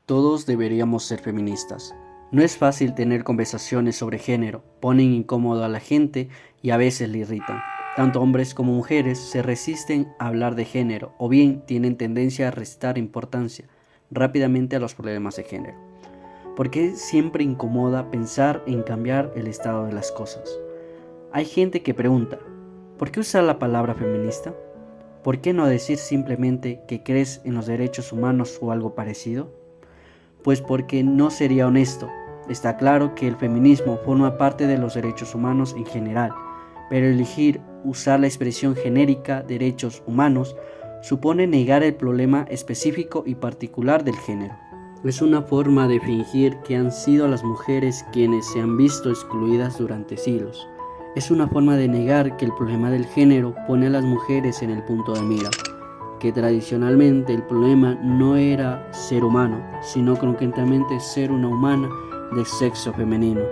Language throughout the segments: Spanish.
Todos deberíamos ser feministas. No es fácil tener conversaciones sobre género, ponen incómodo a la gente y a veces le irritan. Tanto hombres como mujeres se resisten a hablar de género o bien tienen tendencia a restar importancia rápidamente a los problemas de género. ¿Por qué siempre incomoda pensar en cambiar el estado de las cosas? Hay gente que pregunta, ¿por qué usar la palabra feminista? ¿Por qué no decir simplemente que crees en los derechos humanos o algo parecido? Pues porque no sería honesto. Está claro que el feminismo forma parte de los derechos humanos en general, pero elegir usar la expresión genérica derechos humanos supone negar el problema específico y particular del género. Es una forma de fingir que han sido las mujeres quienes se han visto excluidas durante siglos. Es una forma de negar que el problema del género pone a las mujeres en el punto de mira, que tradicionalmente el problema no era ser humano, sino concretamente ser una humana de sexo femenino.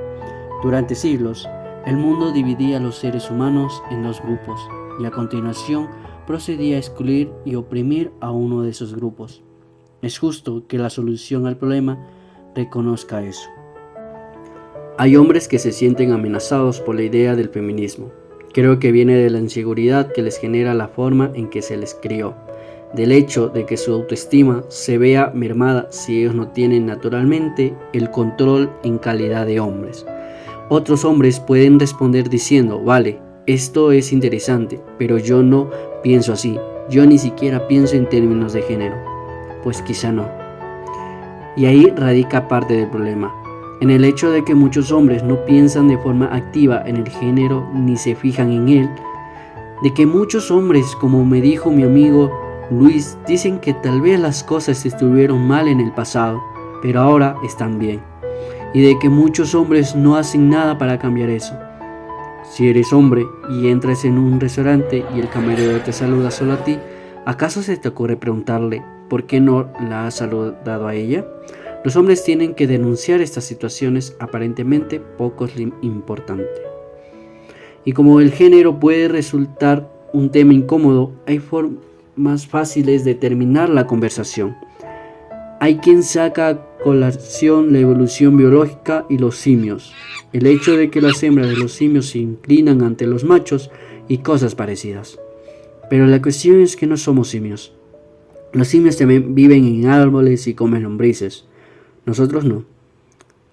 Durante siglos, el mundo dividía a los seres humanos en dos grupos y a continuación procedía a excluir y oprimir a uno de esos grupos. Es justo que la solución al problema reconozca eso. Hay hombres que se sienten amenazados por la idea del feminismo. Creo que viene de la inseguridad que les genera la forma en que se les crió, del hecho de que su autoestima se vea mermada si ellos no tienen naturalmente el control en calidad de hombres. Otros hombres pueden responder diciendo, vale, esto es interesante, pero yo no pienso así, yo ni siquiera pienso en términos de género. Pues quizá no. Y ahí radica parte del problema, en el hecho de que muchos hombres no piensan de forma activa en el género ni se fijan en él, de que muchos hombres, como me dijo mi amigo Luis, dicen que tal vez las cosas estuvieron mal en el pasado, pero ahora están bien, y de que muchos hombres no hacen nada para cambiar eso. Si eres hombre y entras en un restaurante y el camarero te saluda solo a ti, ¿acaso se te ocurre preguntarle por qué no la has saludado a ella? Los hombres tienen que denunciar estas situaciones aparentemente poco importantes. Y como el género puede resultar un tema incómodo, hay formas fáciles de terminar la conversación. Hay quien saca a colación la evolución biológica y los simios, el hecho de que las hembras de los simios se inclinan ante los machos y cosas parecidas. Pero la cuestión es que no somos simios. Los simios también viven en árboles y comen lombrices. Nosotros no.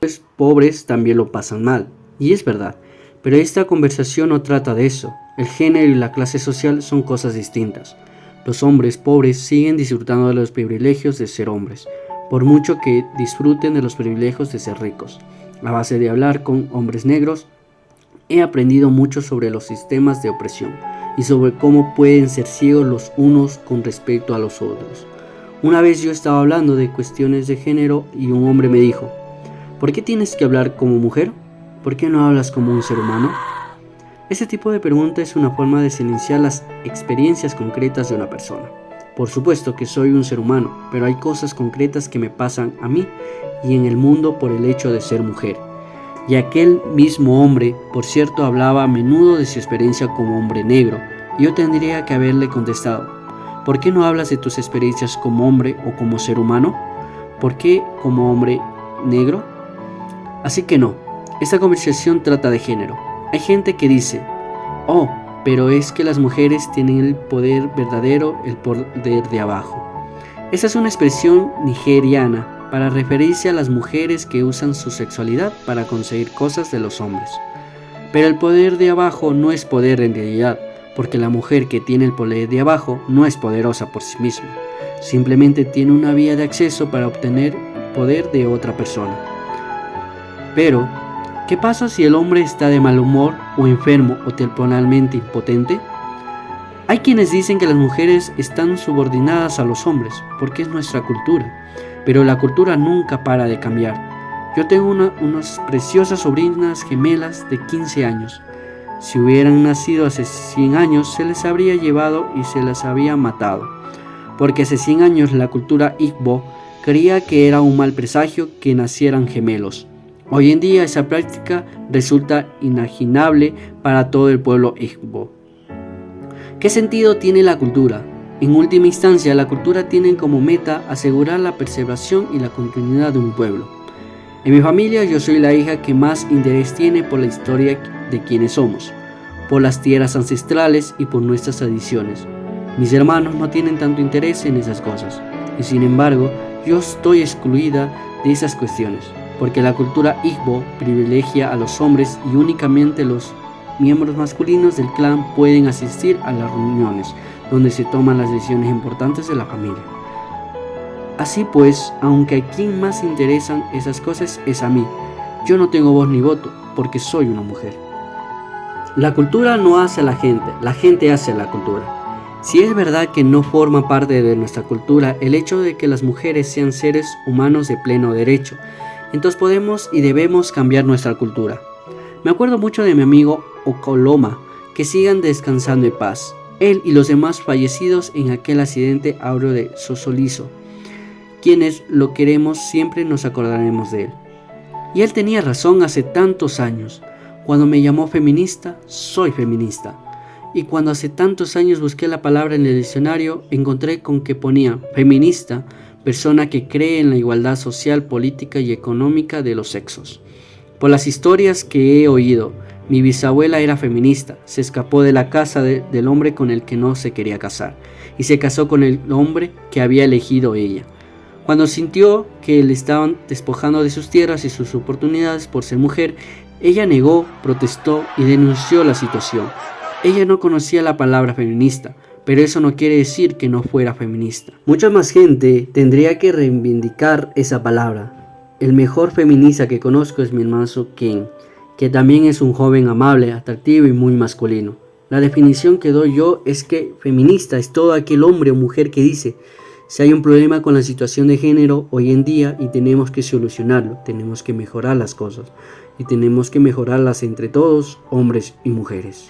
Los pobres también lo pasan mal, y es verdad, pero esta conversación no trata de eso. El género y la clase social son cosas distintas. Los hombres pobres siguen disfrutando de los privilegios de ser hombres, por mucho que disfruten de los privilegios de ser ricos. A base de hablar con hombres negros, he aprendido mucho sobre los sistemas de opresión y sobre cómo pueden ser ciegos los unos con respecto a los otros. Una vez yo estaba hablando de cuestiones de género y un hombre me dijo, ¿por qué tienes que hablar como mujer? ¿Por qué no hablas como un ser humano? Ese tipo de pregunta es una forma de silenciar las experiencias concretas de una persona. Por supuesto que soy un ser humano, pero hay cosas concretas que me pasan a mí y en el mundo por el hecho de ser mujer. Y aquel mismo hombre, por cierto, hablaba a menudo de su experiencia como hombre negro, y yo tendría que haberle contestado, ¿por qué no hablas de tus experiencias como hombre o como ser humano? ¿Por qué como hombre negro? Así que no, esta conversación trata de género. Hay gente que dice, oh, pero es que las mujeres tienen el poder verdadero, el poder de abajo. Esa es una expresión nigeriana para referirse a las mujeres que usan su sexualidad para conseguir cosas de los hombres. Pero el poder de abajo no es poder en realidad, porque la mujer que tiene el poder de abajo no es poderosa por sí misma, simplemente tiene una vía de acceso para obtener poder de otra persona. Pero, ¿qué pasa si el hombre está de mal humor o enfermo o temporalmente impotente? Hay quienes dicen que las mujeres están subordinadas a los hombres, porque es nuestra cultura, pero la cultura nunca para de cambiar. Yo tengo unas preciosas sobrinas gemelas de 15 años. Si hubieran nacido hace 100 años, se les habría llevado y se las había matado, porque hace 100 años la cultura Igbo creía que era un mal presagio que nacieran gemelos. Hoy en día esa práctica resulta inimaginable para todo el pueblo Igbo. ¿Qué sentido tiene la cultura? En última instancia, la cultura tiene como meta asegurar la preservación y la continuidad de un pueblo. En mi familia yo soy la hija que más interés tiene por la historia de quienes somos, por las tierras ancestrales y por nuestras tradiciones. Mis hermanos no tienen tanto interés en esas cosas, y sin embargo, yo estoy excluida de esas cuestiones, porque la cultura Igbo privilegia a los hombres y únicamente los miembros masculinos del clan pueden asistir a las reuniones, donde se toman las decisiones importantes de la familia. Así pues, aunque a quien más interesan esas cosas es a mí, yo no tengo voz ni voto, porque soy una mujer. La cultura no hace a la gente hace a la cultura. Si es verdad que no forma parte de nuestra cultura el hecho de que las mujeres sean seres humanos de pleno derecho, entonces podemos y debemos cambiar nuestra cultura. Me acuerdo mucho de mi amigo Okoloma, que sigan descansando en paz, él y los demás fallecidos en aquel accidente aéreo de Sosoliso. Quienes lo queremos siempre nos acordaremos de él. Y él tenía razón hace tantos años. Cuando me llamó feminista, soy feminista. Y cuando hace tantos años busqué la palabra en el diccionario, encontré con que ponía feminista, persona que cree en la igualdad social, política y económica de los sexos. Por las historias que he oído, mi bisabuela era feminista, se escapó de la casa del hombre con el que no se quería casar y se casó con el hombre que había elegido ella. Cuando sintió que le estaban despojando de sus tierras y sus oportunidades por ser mujer, ella negó, protestó y denunció la situación. Ella no conocía la palabra feminista, pero eso no quiere decir que no fuera feminista. Mucha más gente tendría que reivindicar esa palabra. El mejor feminista que conozco es mi hermano Ken, que también es un joven amable, atractivo y muy masculino. La definición que doy yo es que feminista es todo aquel hombre o mujer que dice: si hay un problema con la situación de género hoy en día y tenemos que solucionarlo, tenemos que mejorar las cosas y tenemos que mejorarlas entre todos, hombres y mujeres.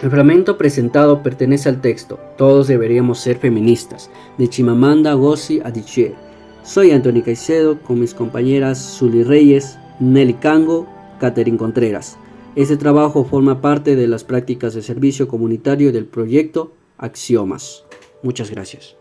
El fragmento presentado pertenece al texto Todos deberíamos ser feministas, de Chimamanda Ngozi Adichie. Soy Anthony Caicedo con mis compañeras Zully Reyes, Nelly Cango, Catherine Contreras. Este trabajo forma parte de las prácticas de servicio comunitario del proyecto Axiomas. Muchas gracias.